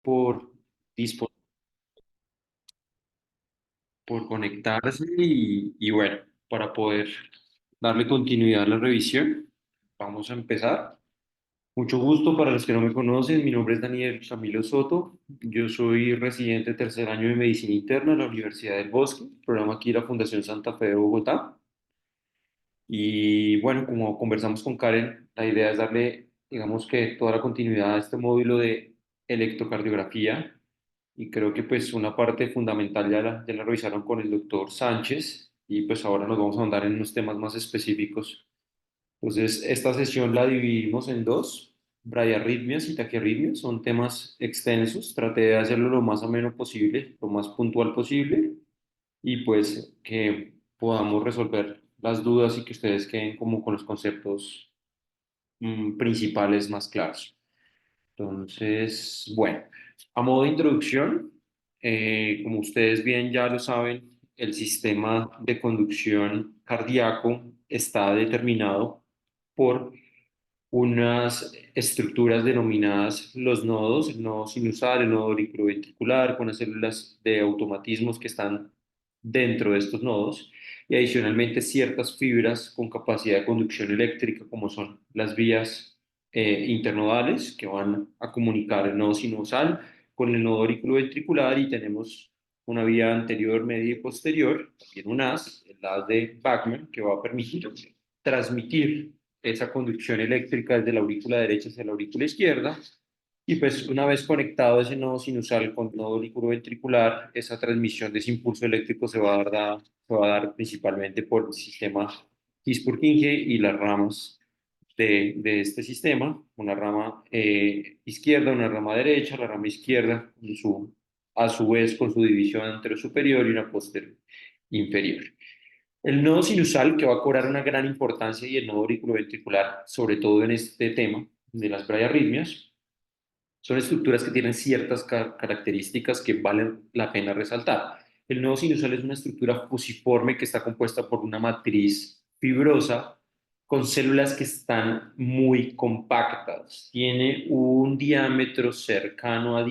por, dispo- por conectarse y bueno, para poder darle continuidad a la revisión, vamos a empezar. Mucho gusto para los que no me conocen, mi nombre es Daniel Camilo Soto, yo soy residente de tercer año de Medicina Interna en la Universidad del Bosque, programa aquí de la Fundación Santa Fe de Bogotá. Y bueno, como conversamos con Karen, la idea es darle, digamos que toda la continuidad a este módulo de electrocardiografía y creo que pues una parte fundamental ya la revisaron con el doctor Sánchez y pues ahora nos vamos a andar en unos temas más específicos. Entonces, esta sesión la dividimos en dos, bradiarritmias y taquiarritmias, son temas extensos, traté de hacerlo lo más ameno posible, lo más puntual posible y pues que podamos resolver las dudas y que ustedes queden como con los conceptos principales más claros. Entonces, bueno, a modo de introducción, como ustedes bien ya lo saben, el sistema de conducción cardíaco está determinado por unas estructuras denominadas los nodos, el nodo sinusal, el nodo auriculoventricular, con las células de automatismos que están dentro de estos nodos, y adicionalmente ciertas fibras con capacidad de conducción eléctrica, como son las vías internodales, que van a comunicar el nodo sinusal con el nodo auriculoventricular, y tenemos una vía anterior, media y posterior, también un haz, el haz de Bachmann, que va a permitir transmitir esa conducción eléctrica desde la aurícula derecha hacia la aurícula izquierda. Y pues una vez conectado ese nodo sinusal con el nodo auriculoventricular, esa transmisión de ese impulso eléctrico se va a dar principalmente por el sistema His-Purkinje y las ramas de este sistema, una rama izquierda, una rama derecha, la rama izquierda a su vez con su división anterior-superior y una posterior inferior. El nodo sinusal, que va a cobrar una gran importancia, y el nodo auriculoventricular, sobre todo en este tema de las bradiarritmias, son estructuras que tienen ciertas características que valen la pena resaltar. El nodo sinusal es una estructura fusiforme que está compuesta por una matriz fibrosa con células que están muy compactas. Tiene un diámetro cercano a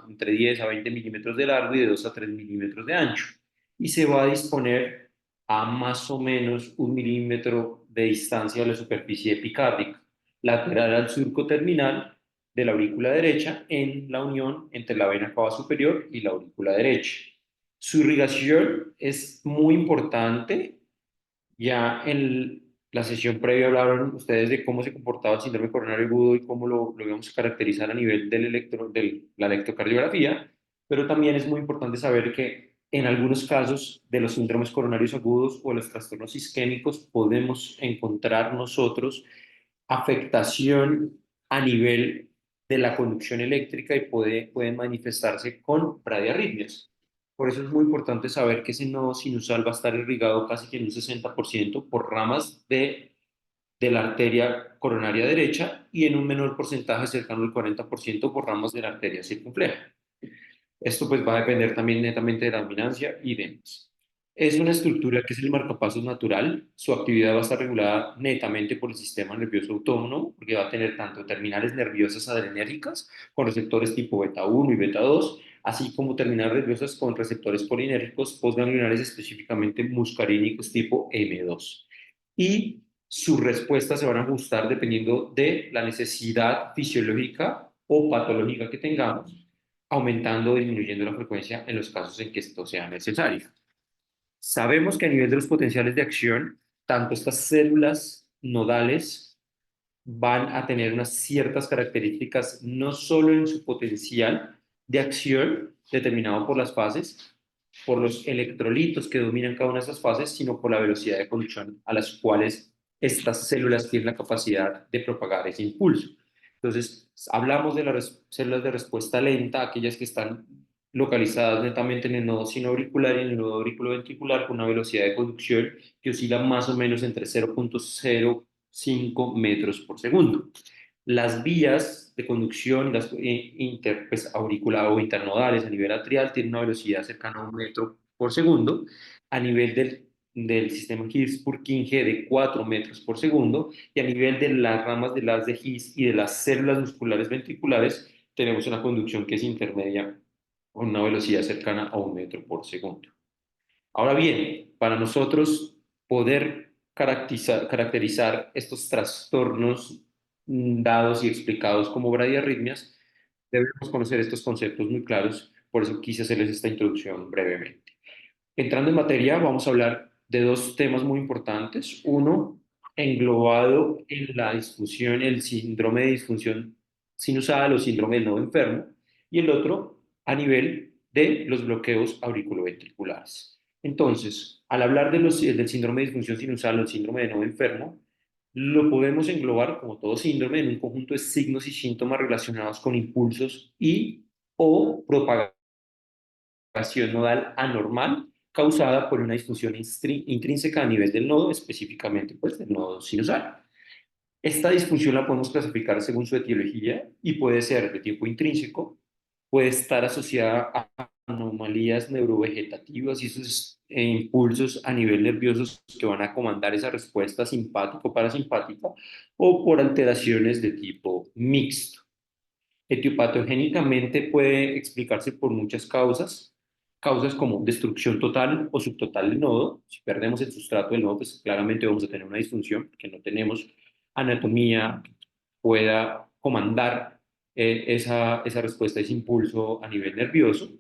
entre 10 a 20 milímetros de largo y de 2 a 3 milímetros de ancho. Y se va a disponer a más o menos 1 milímetro de distancia de la superficie epicárdica, lateral al surco terminal de la aurícula derecha en la unión entre la vena cava superior y la aurícula derecha. Su irrigación es muy importante. Ya en la sesión previa hablaron ustedes de cómo se comportaba el síndrome coronario agudo y cómo lo íbamos a caracterizar a nivel de la electrocardiografía, pero también es muy importante saber que en algunos casos de los síndromes coronarios agudos o los trastornos isquémicos podemos encontrar nosotros afectación a nivel de la conducción eléctrica y pueden manifestarse con bradiarritmias. Por eso es muy importante saber que ese nodo sinusal va a estar irrigado casi que en un 60% por ramas de la arteria coronaria derecha y en un menor porcentaje cercano al 40% por ramas de la arteria circunfleja. Esto pues va a depender también netamente de la dominancia y demás. Es una estructura que es el marcapasos natural. Su actividad va a estar regulada netamente por el sistema nervioso autónomo, porque va a tener tanto terminales nerviosas adrenérgicas con receptores tipo beta 1 y beta 2, así como terminales nerviosas con receptores polinérgicos postganglionares, específicamente muscarínicos tipo M2. Y sus respuestas se van a ajustar dependiendo de la necesidad fisiológica o patológica que tengamos, aumentando o disminuyendo la frecuencia en los casos en que esto sea necesario. Sabemos que a nivel de los potenciales de acción, tanto estas células nodales van a tener unas ciertas características, no solo en su potencial de acción determinado por las fases, por los electrolitos que dominan cada una de esas fases, sino por la velocidad de conducción a las cuales estas células tienen la capacidad de propagar ese impulso. Entonces, hablamos de las células de respuesta lenta, aquellas que están localizadas netamente en el nodo sinoauricular y en el nodo auriculoventricular con una velocidad de conducción que oscila más o menos entre 0,05 metros por segundo. Las vías de conducción, las pues, auricular o internodales a nivel atrial, tienen una velocidad cercana a 1 metro por segundo. A nivel del sistema His-Purkinje de 4 metros por segundo. Y a nivel de las ramas de las de His y de las células musculares ventriculares, tenemos una conducción que es intermedia con una velocidad cercana a 1 metro por segundo. Ahora bien, para nosotros poder caracterizar estos trastornos dados y explicados como bradiarritmias, debemos conocer estos conceptos muy claros, por eso quise hacerles esta introducción brevemente. Entrando en materia, vamos a hablar de dos temas muy importantes. Uno, englobado en la disfunción, el síndrome de disfunción sinusal o síndrome del nodo enfermo, y el otro a nivel de los bloqueos auriculoventriculares. Entonces, al hablar del síndrome de disfunción sinusal o el síndrome de nodo enfermo, lo podemos englobar, como todo síndrome, en un conjunto de signos y síntomas relacionados con impulsos y o propagación nodal anormal causada por una disfunción intrínseca a nivel del nodo, específicamente pues del nodo sinusal. Esta disfunción la podemos clasificar según su etiología y puede ser de tipo intrínseco, puede estar asociada a anomalías neurovegetativas y esos impulsos a nivel nervioso que van a comandar esa respuesta simpático-parasimpática o por alteraciones de tipo mixto. Etiopatogénicamente puede explicarse por muchas causas, causas como destrucción total o subtotal del nodo. Si perdemos el sustrato del nodo, pues claramente vamos a tener una disfunción, porque no tenemos anatomía que pueda comandar esa respuesta, ese impulso a nivel nervioso,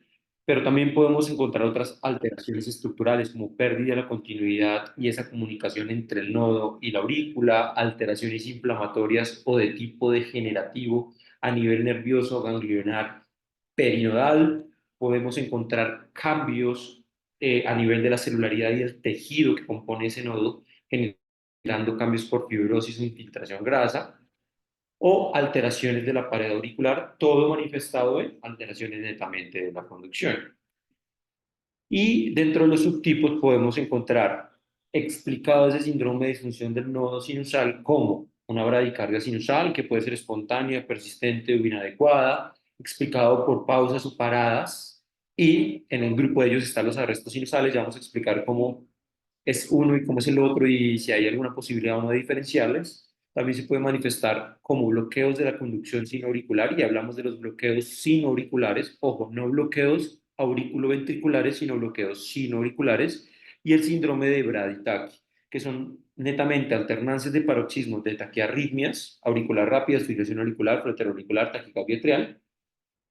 pero también podemos encontrar otras alteraciones estructurales como pérdida de la continuidad y esa comunicación entre el nodo y la aurícula, alteraciones inflamatorias o de tipo degenerativo a nivel nervioso ganglionar perinodal, podemos encontrar cambios a nivel de la celularidad y el tejido que compone ese nodo, generando cambios por fibrosis o infiltración grasa, o alteraciones de la pared auricular, todo manifestado en alteraciones netamente de la conducción. Y dentro de los subtipos podemos encontrar explicado ese síndrome de disfunción del nodo sinusal como una bradicardia sinusal que puede ser espontánea, persistente o inadecuada, explicado por pausas o paradas, y en el grupo de ellos están los arrestos sinusales. Ya vamos a explicar cómo es uno y cómo es el otro y si hay alguna posibilidad o no de diferenciarles. También se puede manifestar como bloqueos de la conducción sinoauricular y hablamos de los bloqueos sinoauriculares, ojo, no bloqueos auriculoventriculares, sino bloqueos sinoauriculares y el síndrome de Brady-Tachy, que son netamente alternancias de paroxismos de taquiarritmias auricular rápidas, fibrilación auricular, flotero auricular, taquicardia atrial,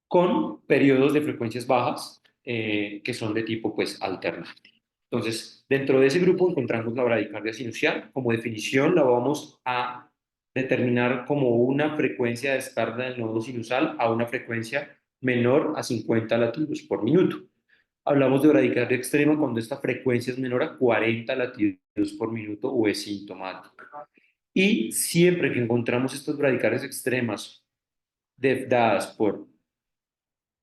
con periodos de frecuencias bajas que son de tipo pues alternante. Entonces, dentro de ese grupo encontramos la bradicardia sinusial. Como definición, la vamos a determinar como una frecuencia de descarga del nodo sinusal a una frecuencia menor a 50 latidos por minuto. Hablamos de bradicardia extrema cuando esta frecuencia es menor a 40 latidos por minuto o es sintomática. Y siempre que encontramos estas bradicardias extremas dadas por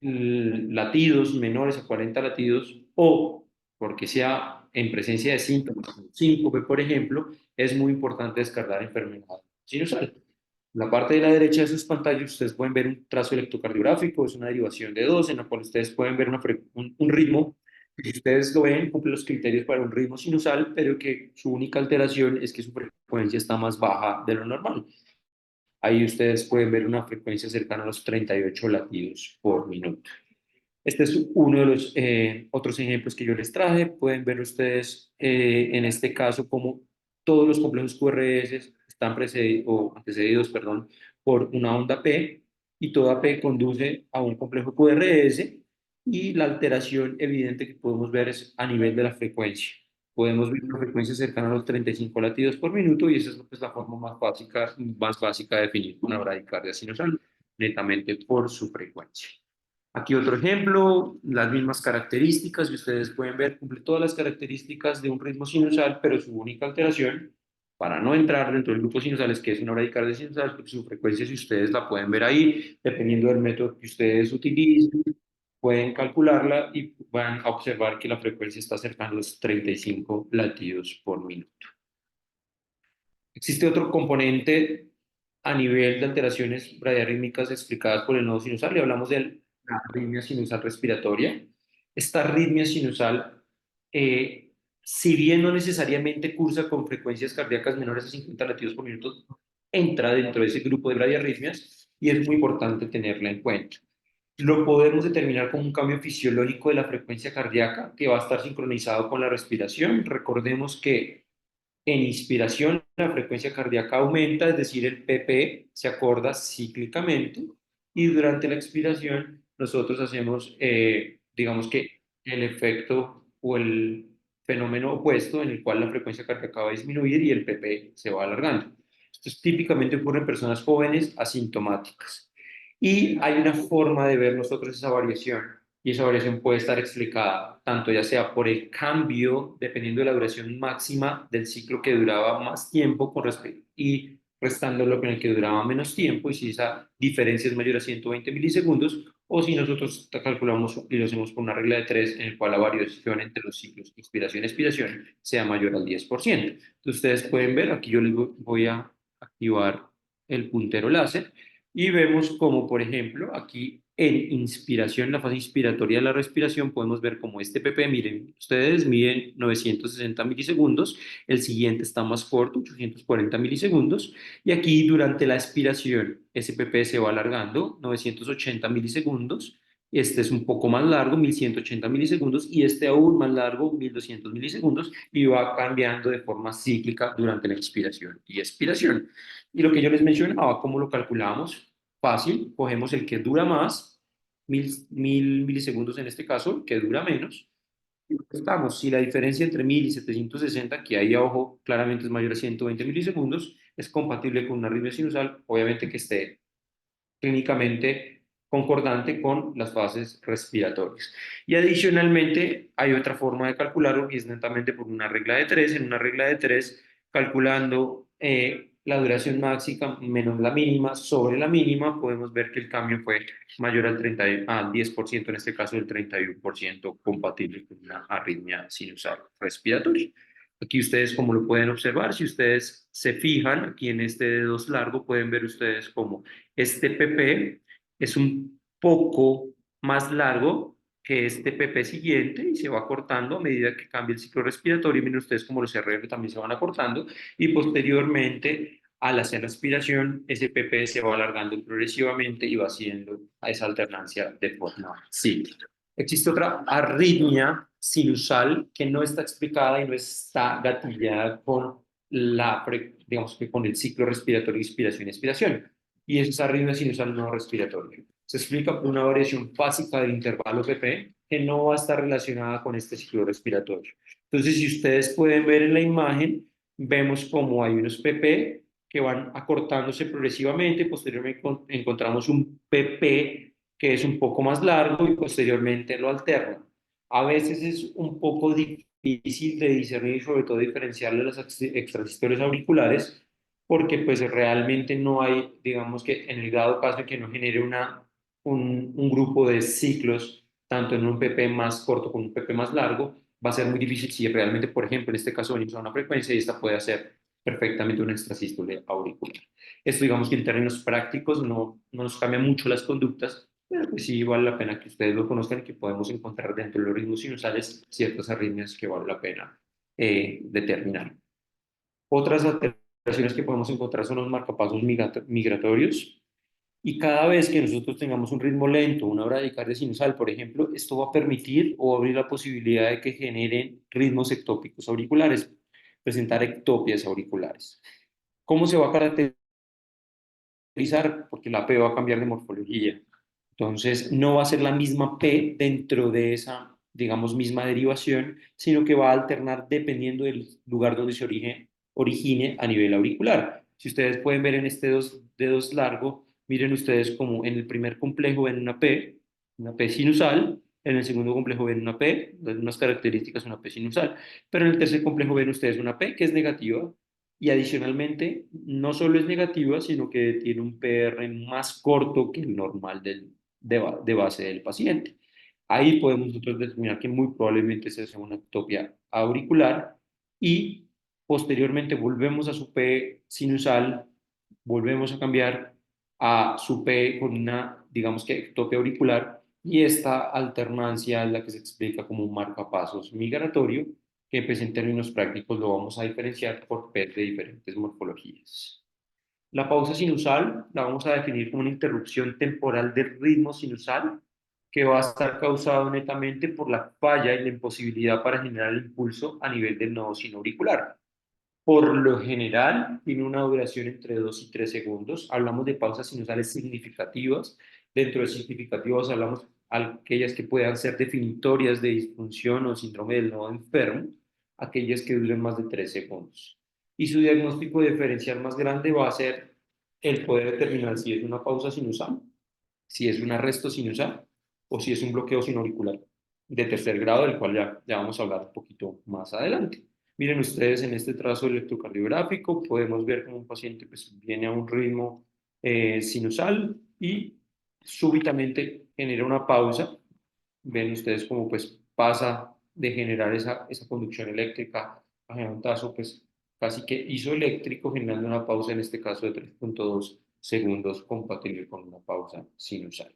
latidos menores a 40 latidos o porque sea en presencia de síntomas como síncope, por ejemplo, es muy importante descartar enfermedad sinusal. En la parte de la derecha de sus pantallas ustedes pueden ver un trazo electrocardiográfico, es una derivación de 2 en la cual ustedes pueden ver un ritmo que si ustedes lo ven cumple los criterios para un ritmo sinusal, pero que su única alteración es que su frecuencia está más baja de lo normal. Ahí ustedes pueden ver una frecuencia cercana a los 38 latidos por minuto. Este es uno de los otros ejemplos que yo les traje. Pueden ver ustedes en este caso como todos los complejos QRS están precedidos o antecedidos, perdón, por una onda P y toda P conduce a un complejo QRS y la alteración evidente que podemos ver es a nivel de la frecuencia. Podemos ver una frecuencia cercana a los 35 latidos por minuto y esa es pues, la forma más básica de definir una bradicardia sinusal, netamente por su frecuencia. Aquí otro ejemplo, las mismas características, y ustedes pueden ver, cumple todas las características de un ritmo sinusal, pero su única alteración, para no entrar dentro del grupo sinusal, es que es una bradicardia sinusal, porque su frecuencia, si ustedes la pueden ver ahí, dependiendo del método que ustedes utilicen, pueden calcularla y van a observar que la frecuencia está cercana a los 35 latidos por minuto. Existe otro componente a nivel de alteraciones radiarrítmicas explicadas por el nodo sinusal y hablamos de la arritmia sinusal respiratoria. Esta arritmia sinusal, si bien no necesariamente cursa con frecuencias cardíacas menores a 50 latidos por minuto, entra dentro de ese grupo de radiarritmias y es muy importante tenerla en cuenta. Lo podemos determinar como un cambio fisiológico de la frecuencia cardíaca que va a estar sincronizado con la respiración. Recordemos que en inspiración la frecuencia cardíaca aumenta, es decir, el PP se acorda cíclicamente y durante la expiración nosotros hacemos, digamos que el efecto o el fenómeno opuesto en el cual la frecuencia cardíaca va a disminuir y el PP se va alargando. Esto típicamente ocurre en personas jóvenes asintomáticas. Y hay una forma de ver nosotros esa variación y esa variación puede estar explicada tanto ya sea por el cambio, dependiendo de la duración máxima del ciclo que duraba más tiempo con respecto y restándolo con el que duraba menos tiempo, y si esa diferencia es mayor a 120 milisegundos, o si nosotros calculamos y lo hacemos por una regla de 3 en el cual la variación entre los ciclos inspiración-expiración sea mayor al 10%. Entonces ustedes pueden ver, aquí yo les voy a activar el puntero láser y vemos como, por ejemplo, aquí en inspiración, la fase inspiratoria de la respiración, podemos ver como este PP, miren, ustedes miden 960 milisegundos, el siguiente está más corto, 840 milisegundos, y aquí durante la expiración, ese PP se va alargando, 980 milisegundos, este es un poco más largo, 1180 milisegundos, y este aún más largo, 1200 milisegundos, y va cambiando de forma cíclica durante la expiración y expiración. Y lo que yo les mencionaba, ¿cómo lo calculamos? Fácil, cogemos el que dura más, mil milisegundos en este caso, el que dura menos, y estamos, si la diferencia entre 1000 y 760, que ahí abajo claramente es mayor a 120 milisegundos, es compatible con una arritmia sinusal, obviamente que esté clínicamente concordante con las fases respiratorias. Y adicionalmente hay otra forma de calcularlo y es netamente por una regla de 3. En una regla de 3, calculando la duración máxima menos la mínima sobre la mínima, podemos ver que el cambio fue mayor al 10%, en este caso el 31% compatible con una arritmia sinusal respiratoria. Aquí ustedes, como lo pueden observar, si ustedes se fijan aquí en este dedo largo, pueden ver ustedes como este PP es un poco más largo que este PP siguiente y se va cortando a medida que cambia el ciclo respiratorio. Miren ustedes como los RR también se van acortando y posteriormente al hacer la aspiración ese PP se va alargando progresivamente y va haciendo esa alternancia de forma cíclica. Existe otra arritmia sinusal que no está explicada y no está gatillada con digamos que con el ciclo respiratorio, inspiración y expiración, y es esa arritmia sinusal no respiratoria. Se explica por una variación básica del intervalo PP que no va a estar relacionada con este ciclo respiratorio. Entonces, si ustedes pueden ver en la imagen, vemos como hay unos PP que van acortándose progresivamente, posteriormente encontramos un PP que es un poco más largo y posteriormente lo alterna. A veces es un poco difícil de discernir y sobre todo diferenciarle los extrasistores auriculares porque pues realmente no hay, digamos que en el dado caso de que no genere un grupo de ciclos, tanto en un PP más corto como un PP más largo, va a ser muy difícil si realmente, por ejemplo, en este caso venimos a una frecuencia y esta puede hacer perfectamente una extrasístole auricular. Esto digamos que en términos prácticos no nos cambia mucho las conductas, pero pues sí vale la pena que ustedes lo conozcan y que podemos encontrar dentro de los ritmos sinusales ciertas arritmias que vale la pena determinar. Otras alteraciones que podemos encontrar son los marcapasos migratorios. Y cada vez que nosotros tengamos un ritmo lento, una bradicardia sinusal, por ejemplo, esto va a permitir o abrir la posibilidad de que generen ritmos ectópicos auriculares, presentar ectopias auriculares. ¿Cómo se va a caracterizar? Porque la P va a cambiar de morfología. Entonces, no va a ser la misma P dentro de esa, digamos, misma derivación, sino que va a alternar dependiendo del lugar donde se origine a nivel auricular. Si ustedes pueden ver en este dedos largo, miren ustedes como en el primer complejo ven una P sinusal, en el segundo complejo ven una P, unas características, una P sinusal, pero en el tercer complejo ven ustedes una P que es negativa, y adicionalmente no solo es negativa, sino que tiene un PR más corto que el normal de base del paciente. Ahí podemos nosotros determinar que muy probablemente se hace una ectopia auricular y posteriormente volvemos a su P sinusal, volvemos a cambiar a su P con una, digamos que ectopia auricular, y esta alternancia es la que se explica como un marcapasos migratorio que pues en términos prácticos lo vamos a diferenciar por PET de diferentes morfologías. La pausa sinusal la vamos a definir como una interrupción temporal del ritmo sinusal que va a estar causado netamente por la falla y la imposibilidad para generar el impulso a nivel del nodo sinoauricular. Por lo general, tiene una duración entre 2 y 3 segundos. Hablamos de pausas sinusales significativas. Dentro de significativas hablamos aquellas que puedan ser definitorias de disfunción o síndrome del nodo enfermo, aquellas que duren más de 3 segundos. Y su diagnóstico diferencial más grande va a ser el poder determinar si es una pausa sinusal, si es un arresto sinusal o si es un bloqueo sinoauricular de tercer grado, del cual ya vamos a hablar un poquito más adelante. Miren ustedes en este trazo electrocardiográfico, podemos ver cómo un paciente pues, viene a un ritmo sinusal y súbitamente genera una pausa. Ven ustedes cómo pues, pasa de generar esa conducción eléctrica a generar un trazo pues, casi que isoeléctrico, generando una pausa en este caso de 3.2 segundos compatible con una pausa sinusal.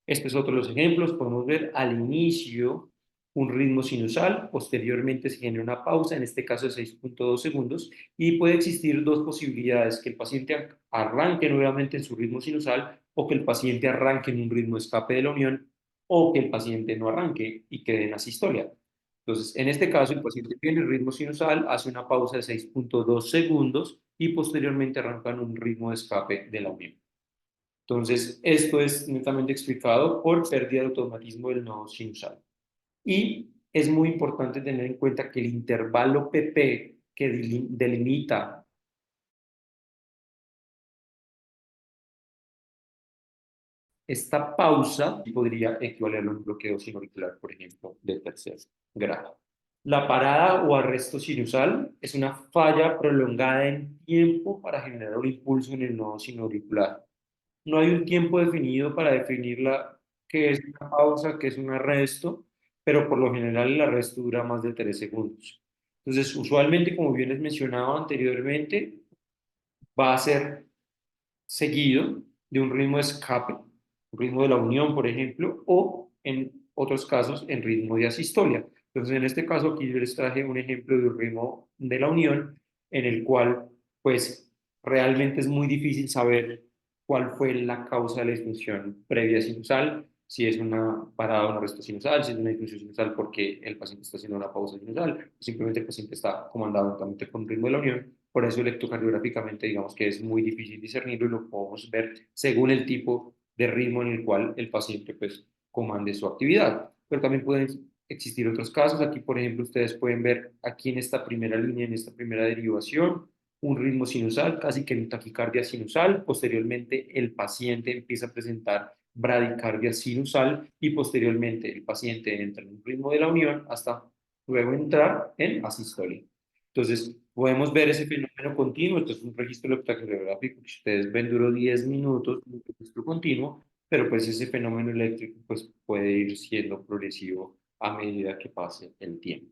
Este es otro de los ejemplos. Podemos ver al inicio un ritmo sinusal, posteriormente se genera una pausa, en este caso de 6.2 segundos, y puede existir dos posibilidades, que el paciente arranque nuevamente en su ritmo sinusal o que el paciente arranque en un ritmo escape de la unión o que el paciente no arranque y quede en asistolia. Entonces, en este caso, el paciente tiene el ritmo sinusal, hace una pausa de 6.2 segundos y posteriormente arranca en un ritmo de escape de la unión. Entonces, esto es netamente explicado por pérdida de automatismo del nodo sinusal. Y es muy importante tener en cuenta que el intervalo PP que delimita esta pausa podría equivaler a un bloqueo sinoauricular, por ejemplo, de tercer grado. La parada o arresto sinusal es una falla prolongada en tiempo para generar un impulso en el nodo sinoauricular. No hay un tiempo definido para definirla qué es una pausa, qué es un arresto, pero por lo general el arresto dura más de 3 segundos. Entonces, usualmente, como bien les mencionaba anteriormente, va a ser seguido de un ritmo de escape, un ritmo de la unión, por ejemplo, o en otros casos en ritmo de asistolia. Entonces, en este caso, aquí yo les traje un ejemplo de un ritmo de la unión en el cual, pues, realmente es muy difícil saber cuál fue la causa de la disfunción previa sinusal, si es una parada o un arresto sinusal, si es una disfunción sinusal porque el paciente está haciendo una pausa sinusal, o simplemente el paciente está comandado totalmente con ritmo de la unión. Por eso electrocardiográficamente digamos que es muy difícil discernirlo y lo podemos ver según el tipo de ritmo en el cual el paciente pues comande su actividad. Pero también pueden existir otros casos. Aquí, por ejemplo, ustedes pueden ver aquí en esta primera línea, en esta primera derivación, un ritmo sinusal, casi que en taquicardia sinusal. Posteriormente, el paciente empieza a presentar bradicardia sinusal y posteriormente el paciente entra en un ritmo de la unión hasta luego entrar en asistolia. Entonces, podemos ver ese fenómeno continuo. Esto es un registro electrocardiográfico que ustedes ven duró 10 minutos, un registro continuo, pero pues ese fenómeno eléctrico pues, puede ir siendo progresivo a medida que pase el tiempo.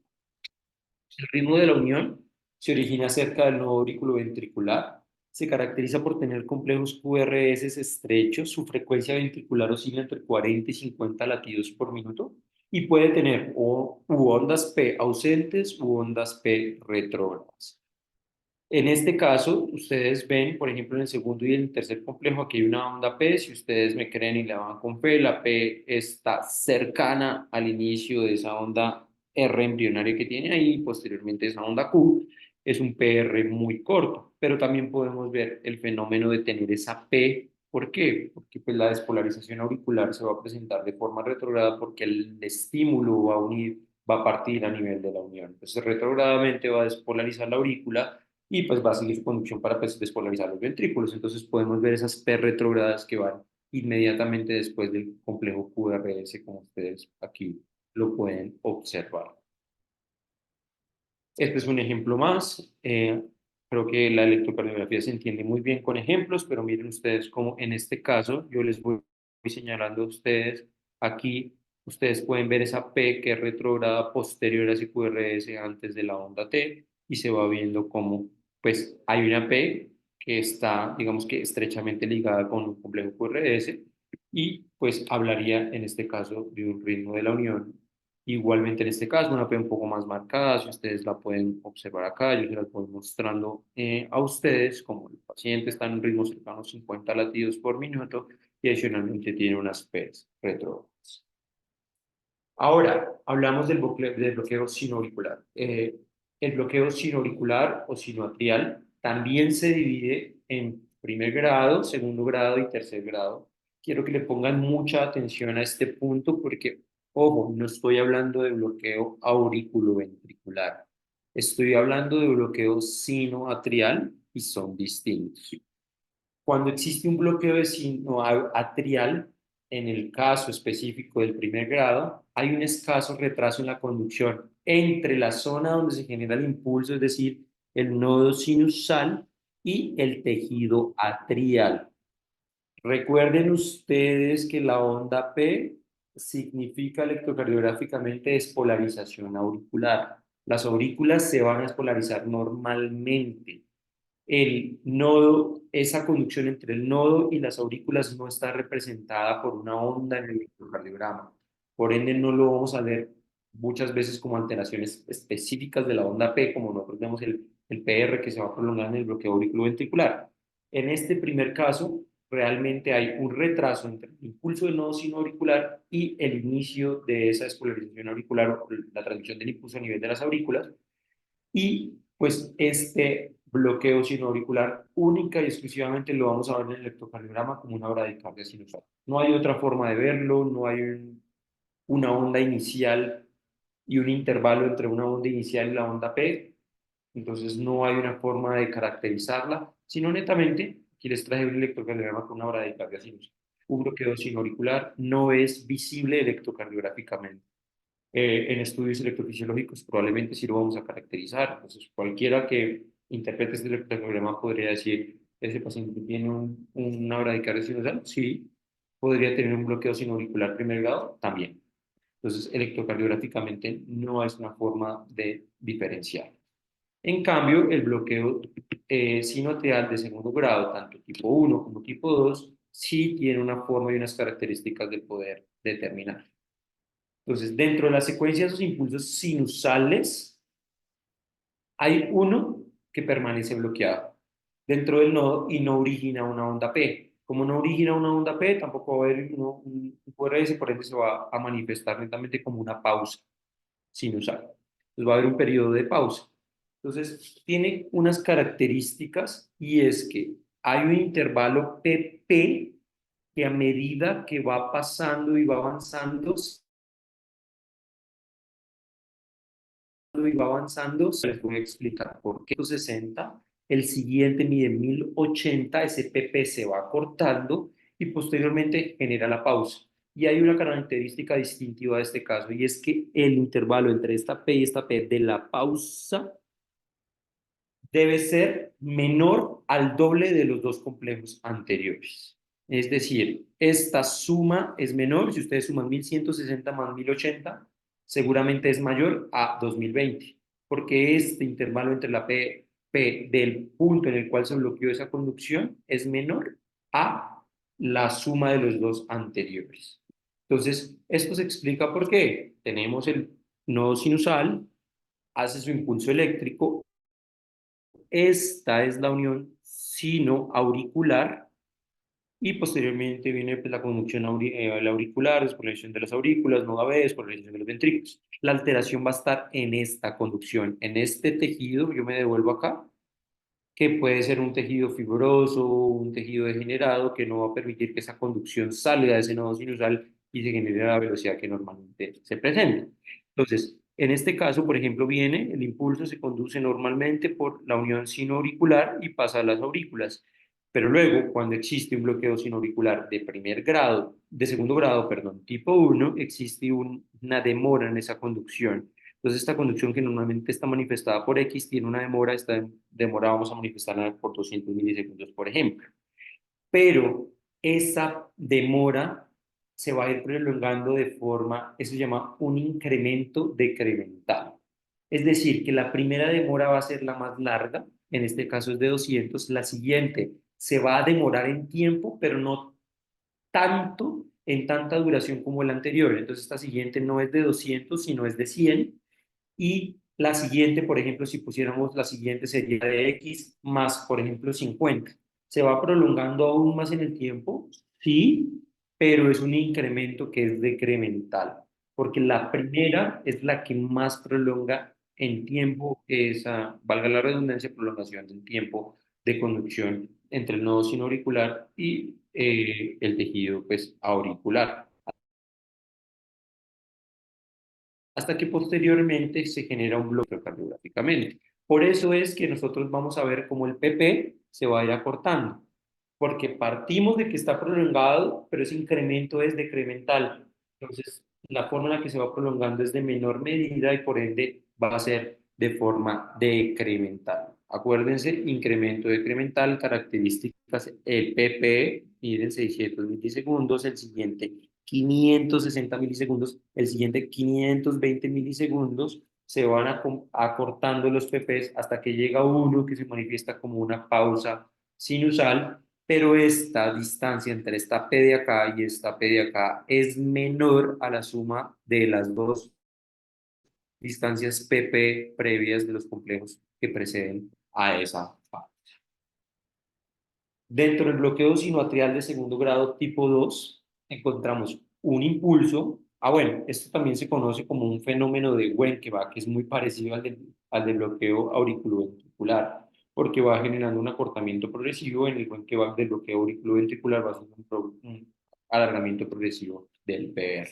El ritmo de la unión se origina cerca del nodo auriculoventricular. Se caracteriza por tener complejos QRS estrechos. Su frecuencia ventricular oscila entre 40 y 50 latidos por minuto y puede tener u ondas P ausentes u ondas P retrógradas. En este caso, ustedes ven, por ejemplo, en el segundo y el tercer complejo, aquí hay una onda P. Si ustedes me creen y la van con P, la P está cercana al inicio de esa onda R embrionaria que tiene ahí. Posteriormente, esa onda Q es un PR muy corto. Pero también podemos ver el fenómeno de tener esa P. ¿Por qué? Porque pues, la despolarización auricular se va a presentar de forma retrógrada porque el estímulo va a partir a nivel de la unión. Entonces, retrógradamente va a despolarizar la aurícula y pues va a seguir su conducción para pues, despolarizar los ventrículos. Entonces podemos ver esas P retrógradas que van inmediatamente después del complejo QRS, como ustedes aquí lo pueden observar. Este es un ejemplo más. Creo que la electrocardiografía se entiende muy bien con ejemplos, pero miren ustedes cómo en este caso yo les voy señalando a ustedes aquí. Ustedes pueden ver esa P que es retrógrada posterior a ese QRS antes de la onda T y se va viendo cómo pues hay una P que está digamos que estrechamente ligada con un complejo QRS y pues hablaría en este caso de un ritmo de la unión Igualmente en este caso, una P un poco más marcada, si ustedes la pueden observar acá, yo se las voy mostrando a ustedes, como el paciente está en un ritmo cercano a 50 latidos por minuto y adicionalmente tiene unas P's retrógradas. Ahora, hablamos del bloqueo sinoauricular. El bloqueo sinoauricular o sinoatrial también se divide en primer grado, segundo grado y tercer grado. Quiero que le pongan mucha atención a este punto porque, ojo, no estoy hablando de bloqueo auriculoventricular. Estoy hablando de bloqueo sinoatrial y son distintos. Cuando existe un bloqueo de signo atrial, en el caso específico del primer grado, hay un escaso retraso en la conducción entre la zona donde se genera el impulso, es decir, el nodo sinusal y el tejido atrial. Recuerden ustedes que la onda P significa electrocardiográficamente despolarización auricular. Las aurículas se van a despolarizar normalmente. El nodo, esa conducción entre el nodo y las aurículas no está representada por una onda en el electrocardiograma. Por ende, no lo vamos a ver muchas veces como alteraciones específicas de la onda P, como nosotros vemos el PR que se va a prolongar en el bloqueo auriculoventricular. En este primer caso, realmente hay un retraso entre el impulso del nodo sinoauricular y el inicio de esa despolarización auricular, o la transmisión del impulso a nivel de las aurículas, y pues este bloqueo sinoauricular única y exclusivamente lo vamos a ver en el electrocardiograma como una bradicardia sinusal. No hay otra forma de verlo, no hay una onda inicial y un intervalo entre una onda inicial y la onda P, entonces no hay una forma de caracterizarla, sino netamente, aquí les traje un electrocardiograma con una bradicardia sinusal. Un bloqueo sinoauricular no es visible electrocardiográficamente. En estudios electrofisiológicos probablemente sí lo vamos a caracterizar. Entonces, cualquiera que interprete este electrocardiograma podría decir, ¿ese paciente tiene una bradicardia sinusal? Sí. ¿Podría tener un bloqueo sinoauricular primer grado? También. Entonces, electrocardiográficamente no es una forma de diferenciar. En cambio, el bloqueo sinoatrial de segundo grado, tanto tipo 1 como tipo 2, sí tiene una forma y unas características de poder determinar. Entonces, dentro de la secuencia de esos impulsos sinusales, hay uno que permanece bloqueado dentro del nodo y no origina una onda P. Como no origina una onda P, tampoco va a haber un QRS, por ende se va a manifestar netamente como una pausa sinusal. Entonces va a haber un periodo de pausa. Entonces, tiene unas características y es que hay un intervalo PP que a medida que va pasando y va avanzando, y va avanzando, se les voy a explicar por qué 60, el siguiente mide 1080, ese PP se va cortando y posteriormente genera la pausa. Y hay una característica distintiva de este caso y es que el intervalo entre esta P y esta P de la pausa debe ser menor al doble de los dos complejos anteriores. Es decir, esta suma es menor, si ustedes suman 1160 más 1080, seguramente es mayor a 2020, porque este intervalo entre la P del punto en el cual se bloqueó esa conducción es menor a la suma de los dos anteriores. Entonces, esto se explica por qué tenemos el nodo sinusal, hace su impulso eléctrico. Esta es la unión sino-auricular y posteriormente viene pues, la conducción la auricular, despolarización de las aurículas, no B, despolarización de los ventrículos. La alteración va a estar en esta conducción, en este tejido, yo me devuelvo acá, que puede ser un tejido fibroso, un tejido degenerado, que no va a permitir que esa conducción salga de ese nodo sinusal y se genere la velocidad que normalmente se presenta. Entonces, en este caso, por ejemplo, viene, el impulso se conduce normalmente por la unión sinoauricular y pasa a las aurículas. Pero luego, cuando existe un bloqueo sinoauricular de primer grado, de segundo grado, perdón, tipo 1, existe una demora en esa conducción. Entonces, esta conducción que normalmente está manifestada por X tiene una demora, esta demora vamos a manifestarla por 200 milisegundos, por ejemplo. Pero esa demora se va a ir prolongando de forma, eso se llama un incremento decremental. Es decir, que la primera demora va a ser la más larga, en este caso es de 200, la siguiente se va a demorar en tiempo, pero no tanto en tanta duración como el anterior. Entonces esta siguiente no es de 200, sino es de 100. Y la siguiente, por ejemplo, si pusiéramos la siguiente sería de X más, por ejemplo, 50. ¿Se va prolongando aún más en el tiempo? Sí, pero es un incremento que es decremental, porque la primera es la que más prolonga en tiempo esa, valga la redundancia, prolongación del tiempo de conducción entre el nodo sinoauricular y el tejido pues, auricular, hasta que posteriormente se genera un bloqueo cardiográficamente. Por eso es que nosotros vamos a ver cómo el PP se va a ir acortando, porque partimos de que está prolongado, pero ese incremento es decremental. Entonces, la forma en la que se va prolongando es de menor medida y por ende va a ser de forma decremental. Acuérdense, incremento decremental, características, el PP, miren, 600 milisegundos, el siguiente 560 milisegundos, el siguiente 520 milisegundos, se van acortando los PPs hasta que llega uno que se manifiesta como una pausa sinusal, pero esta distancia entre esta P de acá y esta P de acá es menor a la suma de las dos distancias PP previas de los complejos que preceden a esa fase. Dentro del bloqueo sinoatrial de segundo grado tipo 2 encontramos un impulso. Bueno, esto también se conoce como un fenómeno de Wenckebach, que es muy parecido al de bloqueo auriculoventricular, porque va generando un acortamiento progresivo. En el Wenckebach del bloqueo auriculoventricular va a ser un alargamiento progresivo del PR.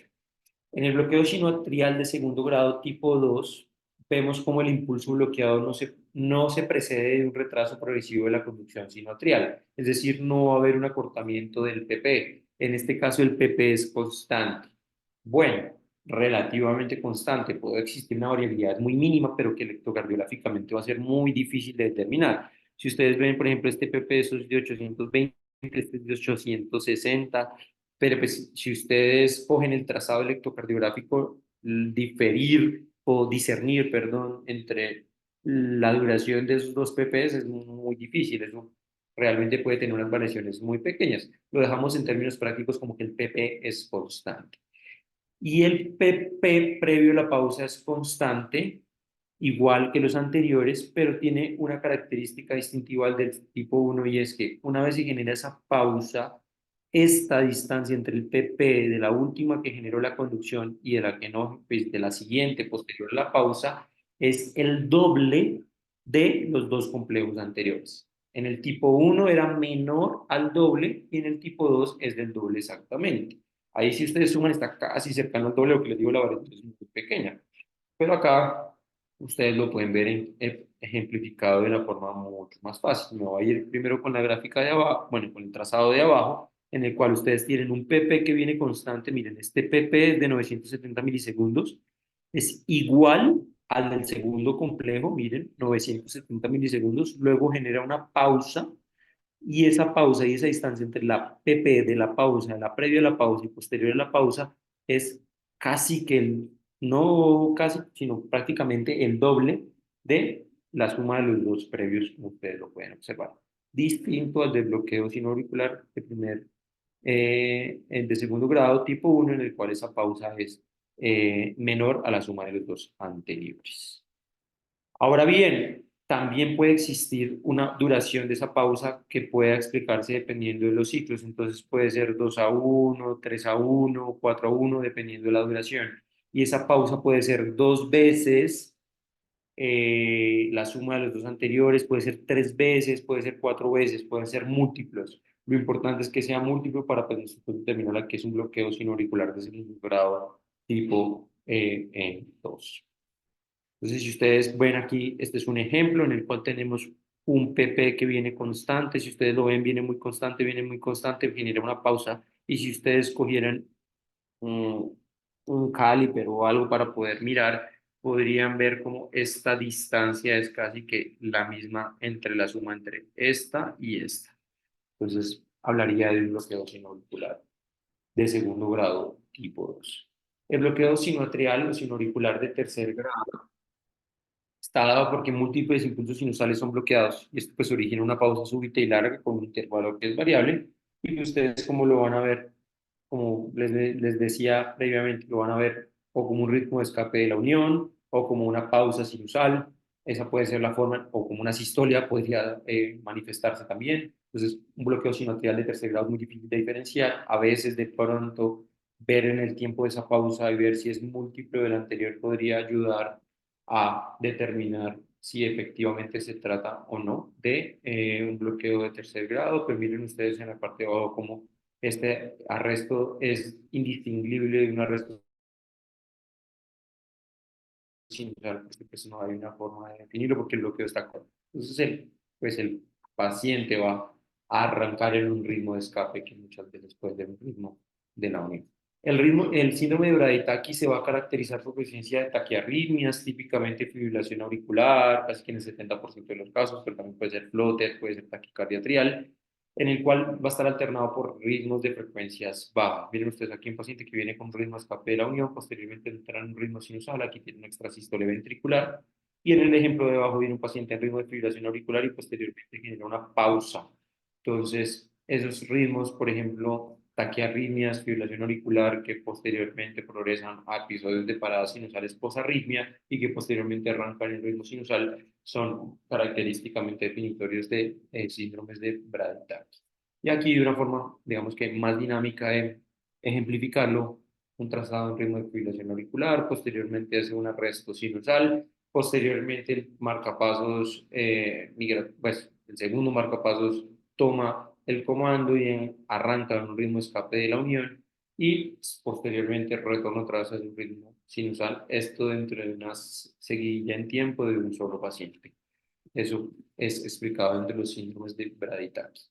En el bloqueo sinoatrial de segundo grado tipo 2 vemos cómo el impulso bloqueado no se precede de un retraso progresivo de la conducción sinoatrial, es decir, no va a haber un acortamiento del PP. En este caso, el PP es constante. Bueno, relativamente constante, puede existir una variabilidad muy mínima, pero que electrocardiográficamente va a ser muy difícil de determinar. Si ustedes ven, por ejemplo, este PP eso es de 820, este es de 860, pero pues, si ustedes cogen el trazado electrocardiográfico, diferir o discernir, perdón, entre la duración de esos dos PPs es muy difícil. Eso realmente puede tener unas variaciones muy pequeñas. Lo dejamos en términos prácticos como que el PP es constante. Y el PP previo a la pausa es constante, igual que los anteriores, pero tiene una característica distintiva al del tipo 1 y es que una vez se genera esa pausa, esta distancia entre el PP de la última que generó la conducción y de la que no, pues de la siguiente posterior a la pausa, es el doble de los dos complejos anteriores. En el tipo 1 era menor al doble y en el tipo 2 es del doble exactamente. Ahí si ustedes suman está casi cercano al doble, lo que les digo, la variación es muy pequeña. Pero acá ustedes lo pueden ver ejemplificado de la forma mucho más fácil. Me voy a ir primero con la gráfica de abajo, bueno, con el trazado de abajo, en el cual ustedes tienen un PP que viene constante. Miren, este PP es de 970 milisegundos, es igual al del segundo complejo, miren, 970 milisegundos, luego genera una pausa y esa pausa y esa distancia entre la PP de la pausa, la previa a la pausa y posterior a la pausa es casi que no casi, sino prácticamente el doble de la suma de los dos previos, como ustedes lo pueden observar. Distinto al desbloqueo sinoauricular el de segundo grado tipo 1 en el cual esa pausa es menor a la suma de los dos anteriores. Ahora bien, también puede existir una duración de esa pausa que pueda explicarse dependiendo de los ciclos. Entonces puede ser 2-1, 3-1, 4-1, dependiendo de la duración. Y esa pausa puede ser dos veces la suma de los dos anteriores, puede ser tres veces, puede ser cuatro veces, pueden ser múltiplos. Lo importante es que sea múltiplo para pues, determinar que es un bloqueo sinoauricular de segundo grado tipo 2. Entonces, si ustedes ven aquí, este es un ejemplo en el cual tenemos un PP que viene constante. Si ustedes lo ven, viene muy constante, genera una pausa. Y si ustedes cogieran un, un caliper o algo para poder mirar, podrían ver cómo esta distancia es casi que la misma entre la suma entre esta y esta. Entonces, hablaría de un bloqueo sinoauricular de segundo grado tipo 2. El bloqueo sinoatrial o sinoauricular de tercer grado está dado porque múltiples impulsos sinusales son bloqueados y esto pues origina una pausa súbita y larga con un intervalo que es variable y ustedes cómo lo van a ver. como les decía previamente, lo van a ver o como un ritmo de escape de la unión o como una pausa sinusal. Esa puede ser la forma, o como una sistolia podría manifestarse también. Entonces, un bloqueo sinoatrial de tercer grado es muy difícil de diferenciar. A veces, de pronto, ver en el tiempo de esa pausa y ver si es múltiplo del anterior podría ayudar a determinar si efectivamente se trata o no de un bloqueo de tercer grado. Pues miren ustedes en la parte de abajo cómo este arresto es indistinguible de un arresto sinusal, porque pues no hay una forma de definirlo porque el bloqueo está corto. Entonces pues el paciente va a arrancar en un ritmo de escape que muchas veces puede ser un ritmo de la unión. El síndrome de Bradykachia se va a caracterizar por presencia de taquiarritmias, típicamente fibrilación auricular, casi que en el 70% de los casos, pero también puede ser flutter, puede ser taquicardia atrial, en el cual va a estar alternado por ritmos de frecuencias bajas. Miren ustedes aquí un paciente que viene con un ritmo de escape de la unión, posteriormente entra en un ritmo sinusal, aquí tiene una extrasístole ventricular, y en el ejemplo de abajo viene un paciente en ritmo de fibrilación auricular y posteriormente genera una pausa. Entonces, esos ritmos, por ejemplo, taquiarritmias, fibrilación auricular, que posteriormente progresan a episodios de parada sinusales posarritmia y que posteriormente arrancan en ritmo sinusal, son característicamente definitorios de síndromes de Bradykachia. Y aquí de una forma, digamos que más dinámica de ejemplificarlo, un trazado en ritmo de fibrilación auricular, posteriormente hace un arresto sinusal, posteriormente el marcapasos, pues el segundo marcapasos toma el comando y arranca en un ritmo escape de la unión y posteriormente retorna otra vez a un ritmo sinusal, esto dentro de una seguidilla en tiempo de un solo paciente. Eso es explicado entre los síndromes de Bradykachia.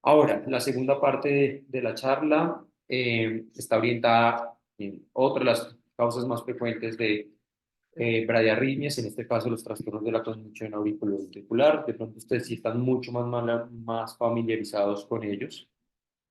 Ahora, la segunda parte de la charla está orientada en otra de las causas más frecuentes de bradiarritmias, en este caso los trastornos de la conducción auriculoventricular. De pronto ustedes sí están mucho más familiarizados con ellos.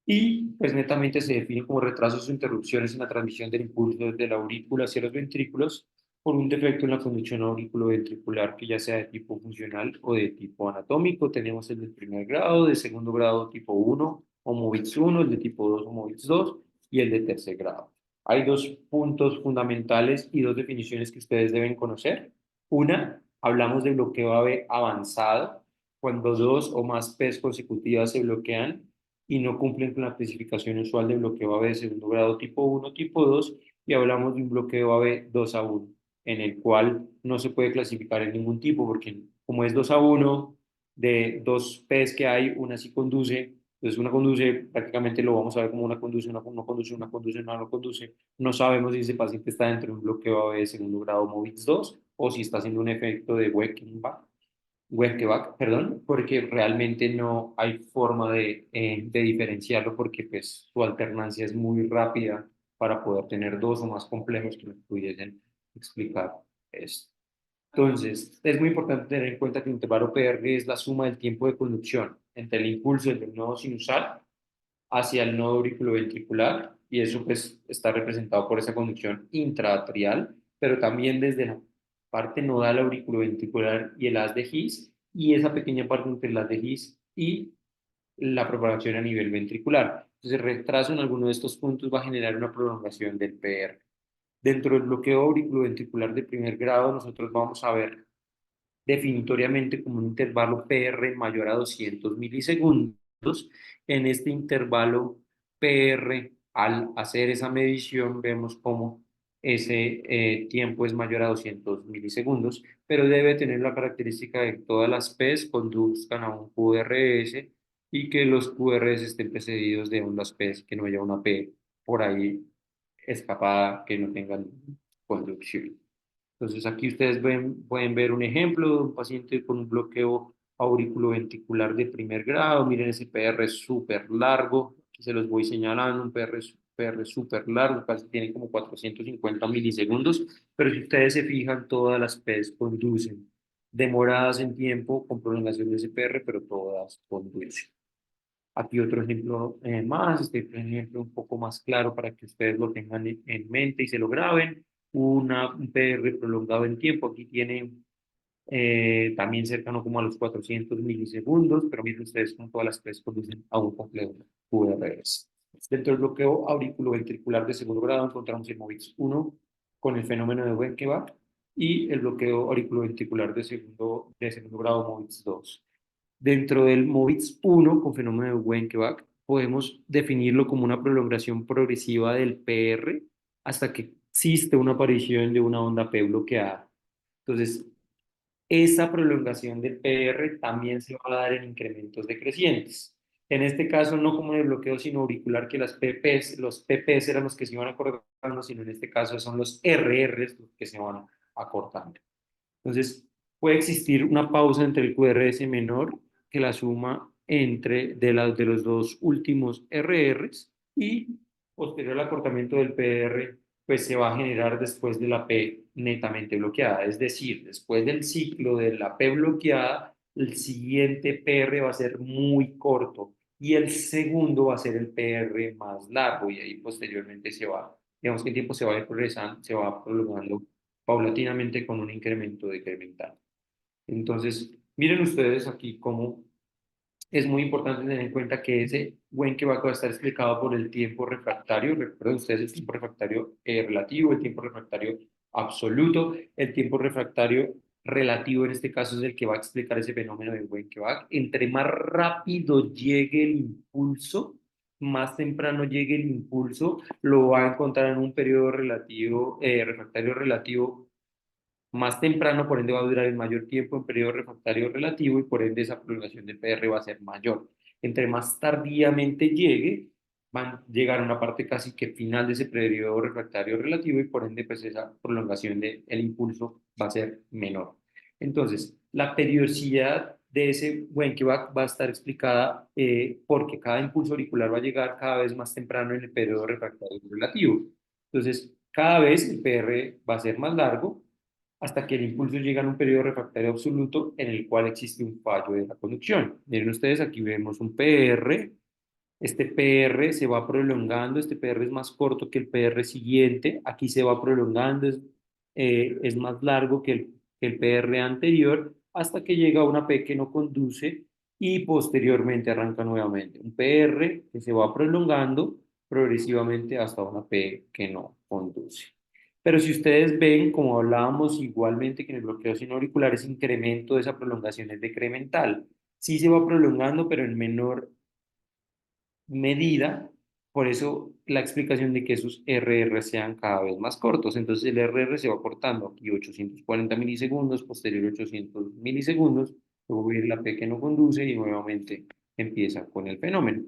Y pues netamente se define como retrasos o interrupciones en la transmisión del impulso desde la aurícula hacia los ventrículos por un defecto en la conducción auriculoventricular que ya sea de tipo funcional o de tipo anatómico. Tenemos el del primer grado, de segundo grado tipo 1 o MOVIX 1, el de tipo 2 o MOVIX 2 y el de tercer grado. Hay dos puntos fundamentales y dos definiciones que ustedes deben conocer. Una, hablamos de bloqueo AV avanzado, cuando dos o más PES consecutivas se bloquean y no cumplen con la especificación usual de bloqueo AB de segundo grado tipo 1, tipo 2, y hablamos de un bloqueo AB 2 a 1, en el cual no se puede clasificar en ningún tipo, porque como es 2 a 1, de dos P's que hay, una sí conduce, entonces una conduce, prácticamente lo vamos a ver como una conduce, una no conduce, una conduce, una no conduce, no sabemos si ese paciente está dentro de un bloqueo AB de segundo grado MOVIX 2 o si está haciendo un efecto de Weckenbach perdón, porque realmente no hay forma de diferenciarlo porque pues su alternancia es muy rápida para poder tener dos o más complejos que nos pudiesen explicar esto. Entonces, es muy importante tener en cuenta que el intervalo PR es la suma del tiempo de conducción entre el impulso del nodo sinusal hacia el nodo auriculoventricular y eso pues está representado por esa conducción intraatrial, pero también desde la parte nodal auriculoventricular y el haz de His y esa pequeña parte entre el haz de His y la propagación a nivel ventricular. Entonces, el retraso en alguno de estos puntos va a generar una prolongación del PR. Dentro del bloqueo auriculoventricular de primer grado, nosotros vamos a ver definitoriamente como un intervalo PR mayor a 200 milisegundos. En este intervalo PR, al hacer esa medición, vemos como ese tiempo es mayor a 200 milisegundos, pero debe tener la característica de que todas las P's conduzcan a un QRS y que los QRS estén precedidos de unas P's, que no haya una P por ahí escapada que no tengan conducción. Entonces aquí ustedes pueden ver un ejemplo de un paciente con un bloqueo auriculoventricular de primer grado. Miren ese PR súper largo. Aquí se los voy señalando, un PR súper largo, casi tiene como 450 milisegundos. Pero si ustedes se fijan, todas las P's conducen. Demoradas en tiempo con prolongación de ese PR, pero todas conducen. Aquí otro ejemplo más, este ejemplo un poco más claro para que ustedes lo tengan en mente y se lo graben. Un PR prolongado en tiempo, aquí tiene también cercano como a los 400 milisegundos, pero miren ustedes con todas las tres conducen a un complejo QRS. Dentro del bloqueo auriculoventricular de segundo grado encontramos el MOVIX 1 con el fenómeno de Wenckebach y el bloqueo auriculoventricular de segundo grado MOVIX 2. Dentro del MOVIX 1 con fenómeno de Wenckebach podemos definirlo como una prolongación progresiva del PR hasta que existe una aparición de una onda P bloqueada. Entonces, esa prolongación del PR también se va a dar en incrementos decrecientes. En este caso, no como en el bloqueo sino auricular, que los PPs eran los que se iban acortando, sino en este caso son los RRs los que se van acortando. Entonces, puede existir una pausa entre el QRS menor que la suma de los dos últimos RRs y posterior al acortamiento del PR, pues se va a generar después de la P netamente bloqueada. Es decir, después del ciclo de la P bloqueada, el siguiente PR va a ser muy corto y el segundo va a ser el PR más largo y ahí posteriormente digamos que el tiempo se va a ir progresando, se va prolongando paulatinamente con un incremento decremental. Entonces, miren ustedes aquí cómo es muy importante tener en cuenta que ese buen que va a estar explicado por el tiempo refractario. Recuerden ustedes el tiempo refractario relativo, el tiempo refractario absoluto, el tiempo refractario relativo en este caso es el que va a explicar ese fenómeno de buen que va. Entre más rápido llegue el impulso, más temprano llegue el impulso, lo va a encontrar en un periodo relativo, refractario relativo más temprano, por ende va a durar el mayor tiempo en periodo refractario relativo y por ende esa prolongación del PR va a ser mayor. Entre más tardíamente llegue, van a llegar a una parte casi que final de ese periodo refractario relativo y por ende pues esa prolongación del impulso va a ser menor. Entonces, la periodicidad de ese buen que va a estar explicada porque cada impulso auricular va a llegar cada vez más temprano en el periodo refractario relativo. Entonces, cada vez el PR va a ser más largo hasta que el impulso llega a un periodo refractario absoluto en el cual existe un fallo de la conducción. Miren ustedes, aquí vemos un PR, este PR se va prolongando, este PR es más corto que el PR siguiente, aquí se va prolongando, es más largo que el PR anterior, hasta que llega a una P que no conduce y posteriormente arranca nuevamente. Un PR que se va prolongando progresivamente hasta una P que no conduce. Pero si ustedes ven, como hablábamos igualmente que en el bloqueo sin auricular, ese incremento de esa prolongación es decremental. Sí se va prolongando, pero en menor medida, por eso la explicación de que esos RR sean cada vez más cortos. Entonces el RR se va cortando aquí 840 milisegundos, posterior 800 milisegundos, luego viene la P que no conduce y nuevamente empieza con el fenómeno.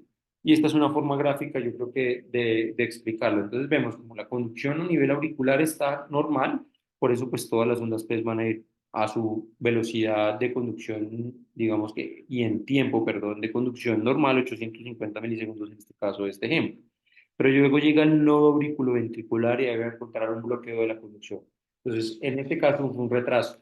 Y esta es una forma gráfica, yo creo que de explicarlo. Entonces vemos como la conducción a nivel auricular está normal, por eso pues todas las ondas P van a ir a su velocidad de conducción, digamos que, y en tiempo, perdón, de conducción normal, 850 milisegundos en este caso de este ejemplo. Pero luego llega el nodo auriculoventricular y ahí va a encontrar un bloqueo de la conducción. Entonces, en este caso fue un retraso.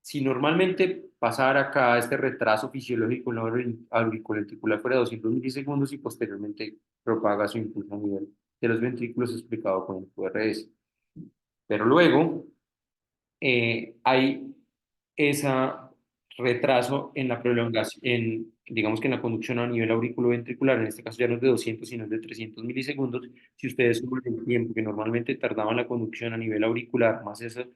Si normalmente pasara acá este retraso fisiológico en la auriculoventricular fuera de 200 milisegundos y posteriormente propaga su impulso a nivel de los ventrículos explicado con el QRS. Pero luego hay ese retraso en la prolongación, digamos que en la conducción a nivel auriculoventricular, en este caso ya no es de 200, sino es de 300 milisegundos. Si ustedes suman el tiempo que normalmente tardaba en la conducción a nivel auricular, más esa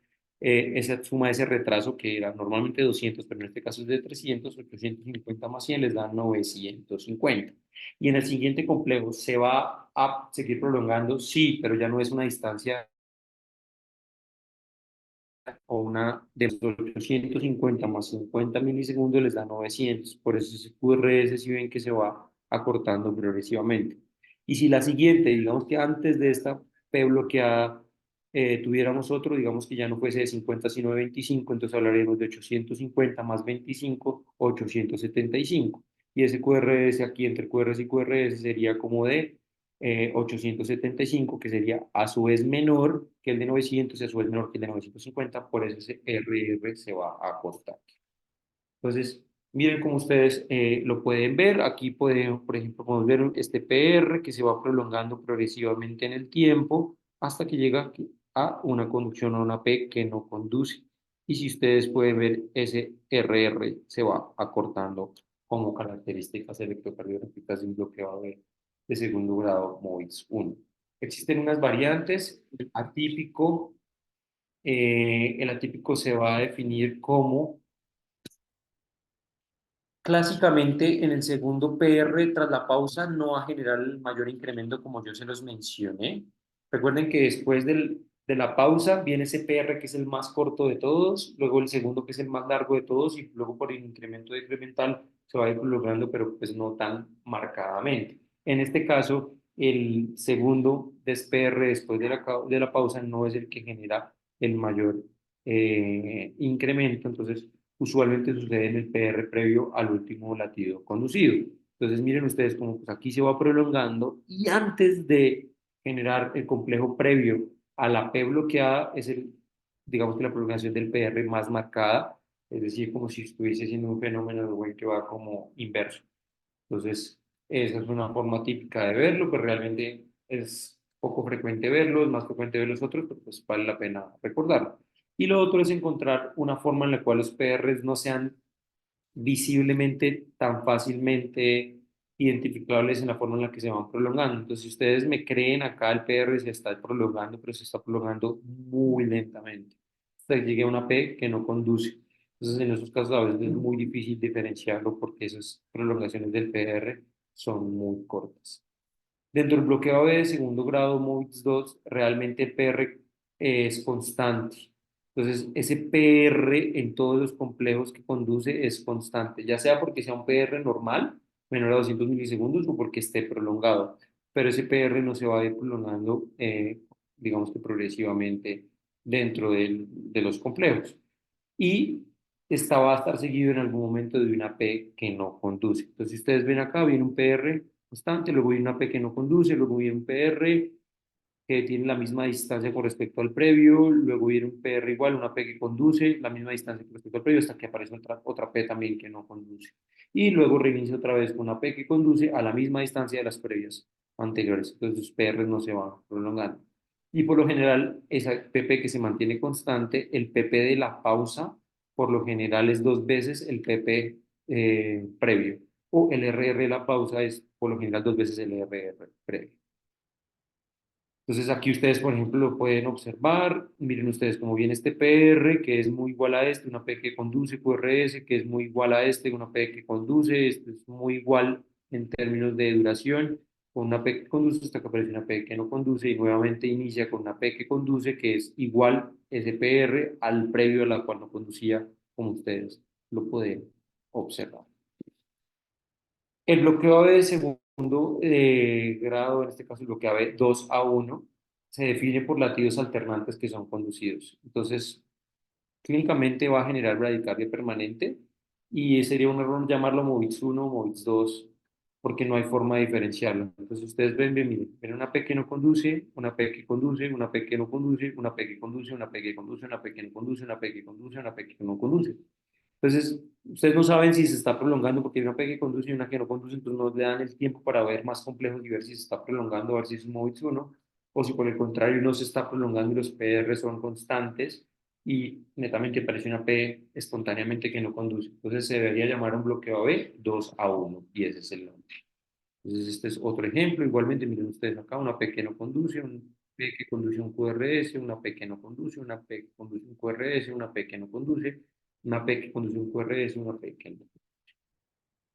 suma de ese retraso que era normalmente 200, pero en este caso es de 300, 850 más 100 les da 950. Y en el siguiente complejo se va a seguir prolongando, sí, pero ya no es una distancia o una de 850 más 50 milisegundos les da 900. Por eso ese QRS si ven que se va acortando progresivamente. Y si la siguiente, digamos que antes de esta P bloqueada tuviéramos otro, digamos que ya no fuese de 50 sino de 25, entonces hablaremos de 850 más 25, 875. Y ese QRS aquí entre QRS y QRS sería como de 875, que sería a su vez menor que el de 900 y a su vez menor que el de 950, por eso ese RR se va a cortar. Entonces, miren cómo ustedes lo pueden ver. Aquí pueden, por ejemplo, podemos ver este PR que se va prolongando progresivamente en el tiempo hasta que llega a una conducción a una P que no conduce. Y si ustedes pueden ver, ese RR se va acortando como características electrocardiográficas de un bloqueo AV. de segundo grado MOVIX 1. Existen unas variantes, el atípico se va a definir como clásicamente en el segundo PR tras la pausa no va a generar el mayor incremento como yo se los mencioné. Recuerden que después de la pausa viene ese PR que es el más corto de todos, luego el segundo que es el más largo de todos y luego por el incremento decremental se va a ir prolongando pero pues no tan marcadamente. En este caso, el segundo PR después de la pausa no es el que genera el mayor incremento, entonces usualmente sucede en el PR previo al último latido conducido. Entonces miren ustedes como pues aquí se va prolongando y antes de generar el complejo previo a la P bloqueada es digamos que la prolongación del PR más marcada, es decir, como si estuviese siendo un fenómeno de Weyl que va como inverso. Entonces, esa es una forma típica de verlo, pero realmente es poco frecuente verlo, es más frecuente ver los otros, pero pues vale la pena recordarlo. Y lo otro es encontrar una forma en la cual los PRs no sean visiblemente tan fácilmente identificables en la forma en la que se van prolongando. Entonces, si ustedes me creen, acá el PR se está prolongando, pero se está prolongando muy lentamente. Hasta que llegue a una P que no conduce. Entonces, en esos casos a veces es muy difícil diferenciarlo porque esas prolongaciones del PR son muy cortas. Dentro del bloqueo B de segundo grado MOVIX 2, realmente el PR es constante. Entonces, ese PR en todos los complejos que conduce es constante, ya sea porque sea un PR normal, menor a 200 milisegundos, o porque esté prolongado. Pero ese PR no se va a ir prolongando, digamos que progresivamente dentro de los complejos. Y esta va a estar seguido en algún momento de una P que no conduce. Entonces, si ustedes ven acá, viene un PR constante, luego viene una P que no conduce, luego viene un PR que tiene la misma distancia con respecto al previo, luego viene un PR igual, una P que conduce, la misma distancia con respecto al previo, hasta que aparece otra P también que no conduce. Y luego reinicia otra vez con una P que conduce a la misma distancia de las previas anteriores. Entonces los PRs no se van prolongando. Y por lo general, esa PP que se mantiene constante, el PP de la pausa, por lo general es dos veces el PP previo. O el RR de la pausa es por lo general dos veces el RR previo. Entonces aquí ustedes, por ejemplo, lo pueden observar. Miren ustedes cómo viene este PR, que es muy igual a este, una P que conduce, QRS, que es muy igual a este, una P que conduce, este es muy igual en términos de duración, con una P que conduce hasta que aparece una P que no conduce y nuevamente inicia con una P que conduce, que es igual ese PR al previo a la cual no conducía, como ustedes lo pueden observar. El bloqueo AB de segundo grado, en este caso el bloqueo AB 2A1, se define por latidos alternantes que son conducidos. Entonces, clínicamente va a generar bradicardia permanente y sería un error llamarlo MOVIX 1 o MOVIX 2 porque no hay forma de diferenciarlo. Entonces, ustedes miren, ven una P que no conduce, una P que conduce, una P que no conduce, una P que conduce, una P que conduce, una P que no conduce, una P que conduce, una P que no conduce. Entonces, ustedes no saben si se está prolongando porque hay una P que conduce y una que no conduce, entonces no le dan el tiempo para ver más complejos y ver si se está prolongando, a ver si es un MOVIX 1, o si por el contrario no se está prolongando y los PR son constantes y netamente aparece una P espontáneamente que no conduce. Entonces se debería llamar un bloqueo AB 2A1 y ese es el nombre. Entonces este es otro ejemplo. Igualmente, miren ustedes acá, una P que no conduce, un P que conduce un QRS, una P que no conduce, una P que conduce un QRS, una P que no conduce, una P que conduce un QRS, una P que no.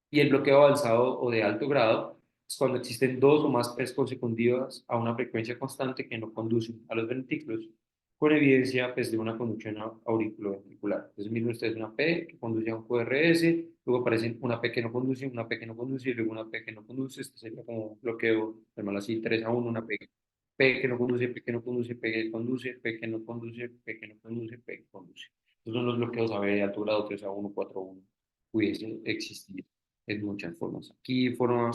Y el bloqueo avanzado o de alto grado es cuando existen dos o más P's consecutivas a una frecuencia constante que no conducen a los ventículos, con evidencia pues, de una conducción auriculoventricular. Entonces, miren ustedes una P que conduce a un QRS, luego aparece una P que no conduce, una P que no conduce, y luego una P que no conduce. Este sería como bloqueo, llamarlo así, 3-1, una P, P que no conduce, P que no conduce, P que conduce, P que no conduce, P que no conduce, P que conduce. Estos son los bloqueos AB de alto grado 3-1, 4-1, pudiesen existir en muchas formas. Aquí forma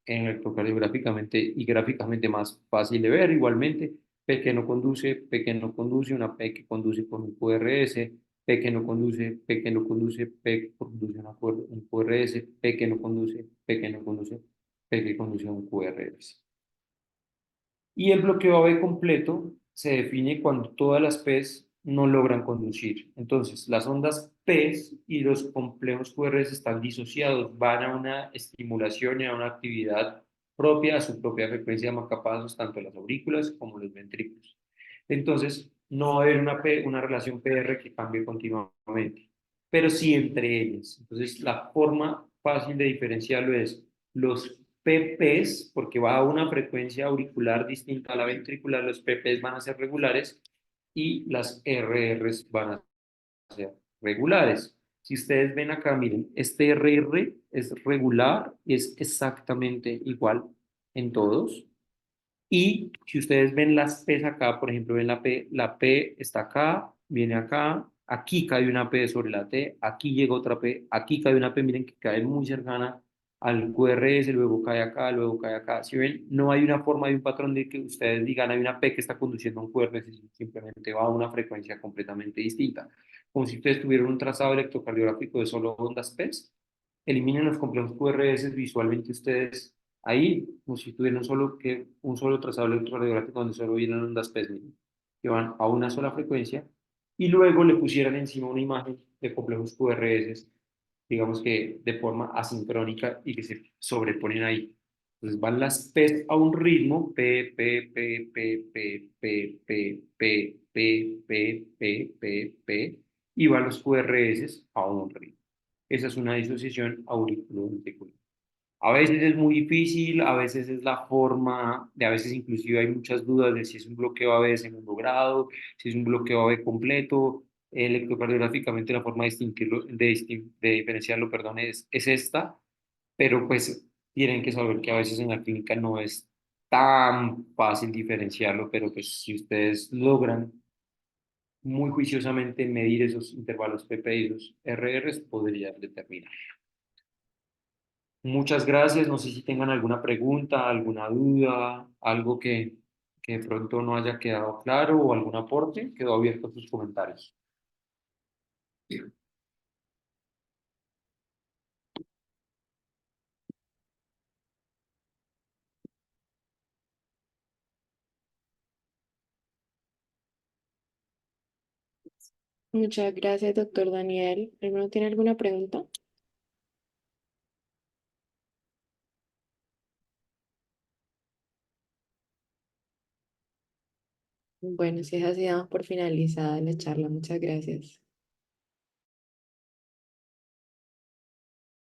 electrocardiográficamente y gráficamente más fácil de ver igualmente. P que no conduce, P que no conduce, una P que conduce con un QRS, P que no conduce, P que no conduce, P que conduce un QRS, P que no conduce, P que no conduce, P que conduce un QRS. Y el bloqueo AB completo se define cuando todas las P's no logran conducir. Entonces, las ondas P's y los complejos QRS están disociados, van a una estimulación y a una actividad propia, a su propia frecuencia de marcapasos, tanto las aurículas como los ventrículos. Entonces, no va a haber una relación PR que cambie continuamente, pero sí entre ellas. Entonces, la forma fácil de diferenciarlo es los PPs, porque va a una frecuencia auricular distinta a la ventricular, los PPs van a ser regulares y las RRs van a ser regulares. Si ustedes ven acá, miren, este RR es regular y es exactamente igual en todos. Y si ustedes ven las P's acá, por ejemplo, ven la P está acá, viene acá, aquí cae una P sobre la T, aquí llega otra P, aquí cae una P, miren que cae muy cercana al QRS, luego cae acá, luego cae acá. Si ven, no hay una forma de un patrón de que ustedes digan hay una P que está conduciendo a un QRS, simplemente va a una frecuencia completamente distinta. Como si ustedes tuvieran un trazado electrocardiográfico de solo ondas P's, eliminen los complejos QRS, visualmente ustedes ahí, como si tuvieran un solo trazado electroradiográfico donde solo vieran ondas PESMI, que van a una sola frecuencia, y luego le pusieran encima una imagen de complejos QRS, digamos que de forma asincrónica y que se sobreponen ahí. Entonces van las P's a un ritmo, P, P, P, P, P, P, P, P, P, P, P, P, P, y van los QRS a un ritmo. Esa es una disociación auriculoventricular. A veces es muy difícil, a veces es la forma, a veces inclusive hay muchas dudas de si es un bloqueo AB de segundo grado, si es un bloqueo AB completo. Electrocardiográficamente la forma de distinguirlo, de diferenciarlo, perdón, es esta, pero pues tienen que saber que a veces en la clínica no es tan fácil diferenciarlo, pero pues si ustedes logran muy juiciosamente medir esos intervalos PP y esos RRs, podrían determinar. Muchas gracias. No sé si tengan alguna pregunta, alguna duda, algo que de pronto no haya quedado claro o algún aporte. Quedo abierto a sus comentarios. Muchas gracias, doctor Daniel. ¿Alguno tiene alguna pregunta? Bueno, si es así, damos por finalizada la charla. Muchas gracias.